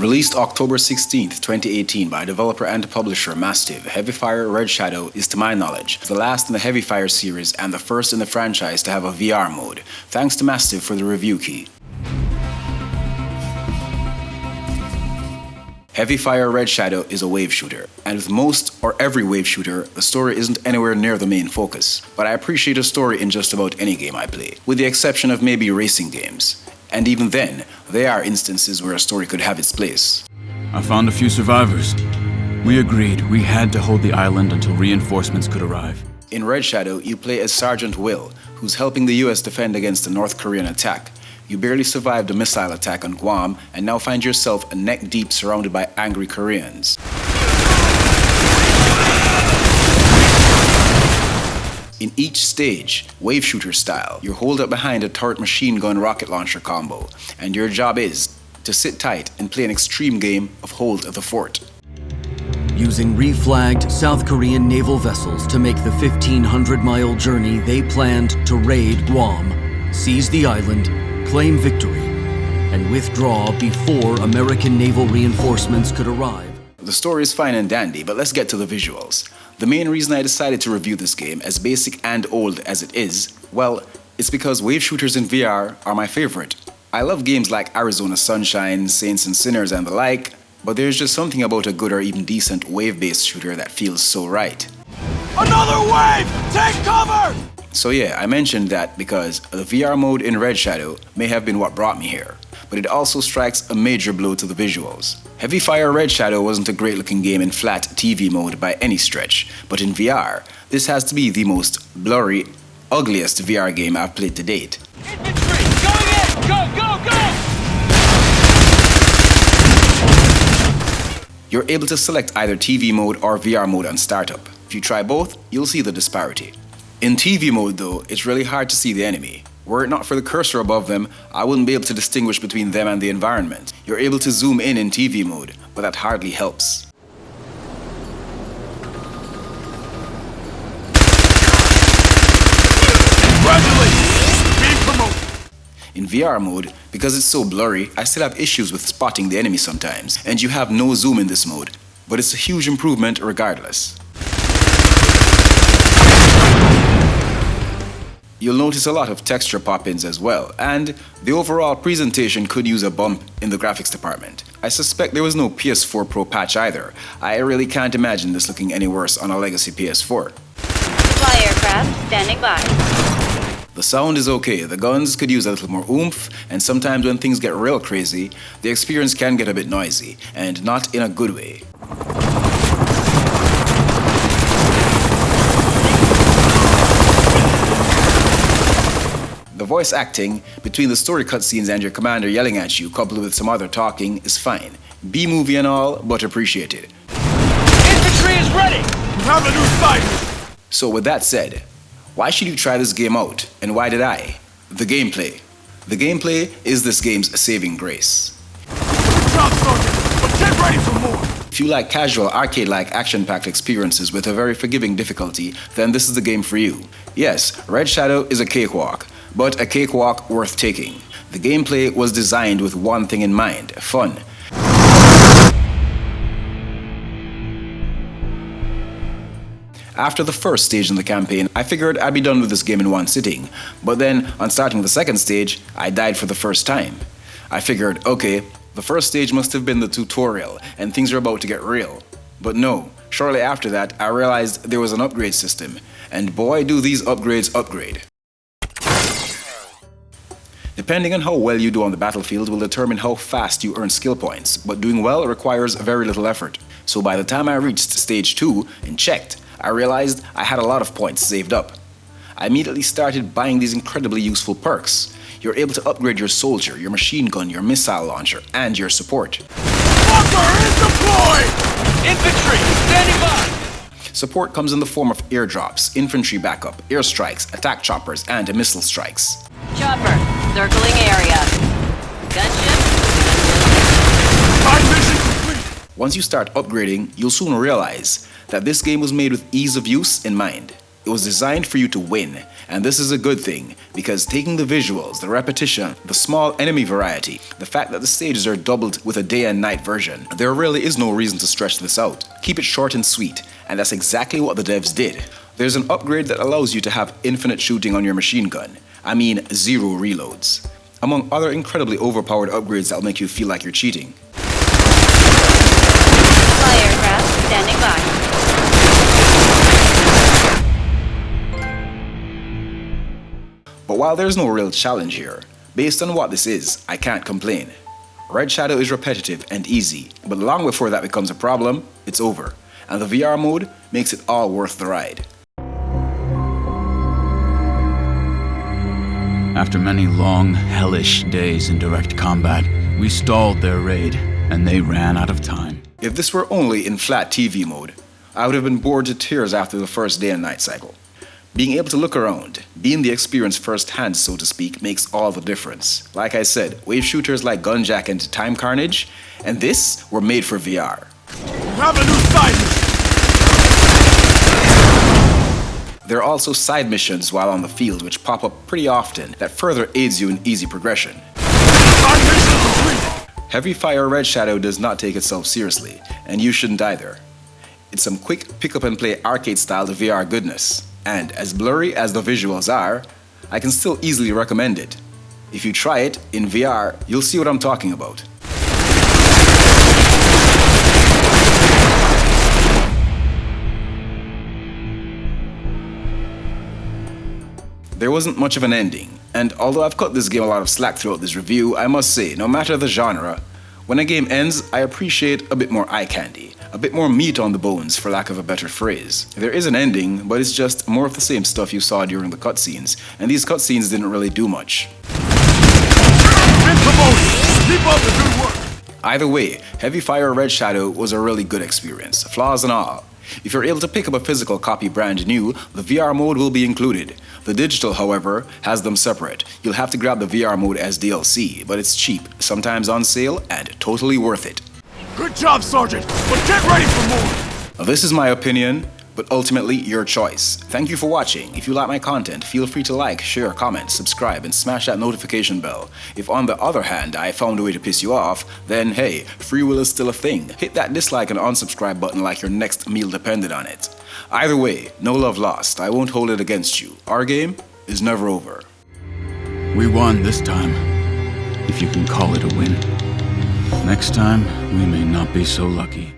Released October 16th, 2018 by developer and publisher Massive, Heavyfire Red Shadow is, to my knowledge, the last in the Heavyfire series and the first in the franchise to have a VR mode. Thanks to Massive for the review key. Heavyfire Red Shadow is a wave shooter, and with most or every wave shooter, the story isn't anywhere near the main focus. But I appreciate a story in just about any game I play, with the exception of maybe racing games. And even then, there are instances where a story could have its place. I found a few survivors. We agreed we had to hold the island until reinforcements could arrive. In Red Shadow, you play as Sergeant Will, who's helping the US defend against the North Korean attack. You barely survived a missile attack on Guam and now find yourself neck deep surrounded by angry Koreans. In each stage, wave shooter style, you're holed up behind a turret machine gun rocket launcher combo, and your job is to sit tight and play an extreme game of hold the fort. Using reflagged South Korean naval vessels to make the 1,500-mile journey they planned to raid Guam, seize the island, claim victory, and withdraw before American naval reinforcements could arrive. The story is fine and dandy, but let's get to the visuals. The main reason I decided to review this game, as basic and old as it is, well, it's because wave shooters in VR are my favorite. I love games like Arizona Sunshine, Saints and Sinners and the like, but there's just something about a good or even decent wave-based shooter that feels so right. Another wave! Take cover! So yeah, I mentioned that because the VR mode in Red Shadow may have been what brought me here, but it also strikes a major blow to the visuals. Heavyfire Red Shadow wasn't a great looking game in flat TV mode by any stretch, but in VR, this has to be the most blurry, ugliest VR game I've played to date. Infantry! Going in! Go, go, go! You're able to select either TV mode or VR mode on startup. If you try both, you'll see the disparity. In TV mode though, it's really hard to see the enemy. Were it not for the cursor above them, I wouldn't be able to distinguish between them and the environment. You're able to zoom in TV mode, but that hardly helps. Congratulations! Being promoted! In VR mode, because it's so blurry, I still have issues with spotting the enemy sometimes, and you have no zoom in this mode, but it's a huge improvement regardless. You'll notice a lot of texture pop-ins as well, and the overall presentation could use a bump in the graphics department. I suspect there was no PS4 Pro patch either. I really can't imagine this looking any worse on a legacy PS4. Fly aircraft standing by. The sound is okay, the guns could use a little more oomph, and sometimes when things get real crazy, the experience can get a bit noisy, and not in a good way. The voice acting between the story cutscenes and your commander yelling at you, coupled with some other talking, is fine. B-movie and all, but appreciated. Infantry is ready! We have a new sight! So with that said, why should you try this game out, and why did I? The gameplay. The gameplay is this game's saving grace. Good job, Sergeant, but get ready for more! If you like casual, arcade-like, action-packed experiences with a very forgiving difficulty, then this is the game for you. Yes, Red Shadow is a cakewalk, but a cakewalk worth taking. The gameplay was designed with one thing in mind: fun. After the first stage in the campaign, I figured I'd be done with this game in one sitting, but then, on starting the second stage, I died for the first time. I figured, okay, the first stage must have been the tutorial, and things are about to get real. But no, shortly after that, I realized there was an upgrade system, and boy do these upgrades upgrade. Depending on how well you do on the battlefield will determine how fast you earn skill points, but doing well requires very little effort. So by the time I reached stage 2 and checked, I realized I had a lot of points saved up. I immediately started buying these incredibly useful perks. You're able to upgrade your soldier, your machine gun, your missile launcher, and your support. Walker is deployed! Infantry, standing by! Support comes in the form of airdrops, infantry backup, airstrikes, attack choppers, and missile strikes. Chopper, circling area. Gunship. Side mission complete! Once you start upgrading, you'll soon realize that this game was made with ease of use in mind. It was designed for you to win, and this is a good thing, because taking the visuals, the repetition, the small enemy variety, the fact that the stages are doubled with a day and night version, there really is no reason to stretch this out. Keep it short and sweet, and that's exactly what the devs did. There's an upgrade that allows you to have infinite shooting on your machine gun. I mean, 0 reloads. Among other incredibly overpowered upgrades that'll make you feel like you're cheating. Supply aircraft standing by. But while there's no real challenge here, based on what this is, I can't complain. Red Shadow is repetitive and easy, but long before that becomes a problem, it's over. And the VR mode makes it all worth the ride. After many long, hellish days in direct combat, we stalled their raid, and they ran out of time. If this were only in flat TV mode, I would have been bored to tears after the first day and night cycle. Being able to look around, being the experience firsthand, so to speak, makes all the difference. Like I said, wave shooters like Gunjack and Time Carnage, and this were made for VR. We have a new side mission! There are also side missions while on the field which pop up pretty often that further aids you in easy progression. Side mission complete! Heavy Fire Red Shadow does not take itself seriously, and you shouldn't either. It's some quick pick-up-and-play arcade-style VR goodness. And as blurry as the visuals are, I can still easily recommend it. If you try it in VR, you'll see what I'm talking about. There wasn't much of an ending, and although I've cut this game a lot of slack throughout this review, I must say, no matter the genre, when a game ends, I appreciate a bit more eye candy. A bit more meat on the bones, for lack of a better phrase. There is an ending, but it's just more of the same stuff you saw during the cutscenes, and these cutscenes didn't really do much. And promoted! Keep up the good work! Either way, Heavy Fire Red Shadow was a really good experience, flaws and all. If you're able to pick up a physical copy brand new, the VR mode will be included. The digital, however, has them separate. You'll have to grab the VR mode as DLC, but it's cheap, sometimes on sale, and totally worth it. Good job, Sergeant, but get ready for more! Now, this is my opinion, but ultimately your choice. Thank you for watching. If you like my content, feel free to like, share, comment, subscribe, and smash that notification bell. If on the other hand I found a way to piss you off, then hey, free will is still a thing. Hit that dislike and unsubscribe button like your next meal depended on it. Either way, no love lost. I won't hold it against you. Our game is never over. We won this time, if you can call it a win. Next time, we may not be so lucky.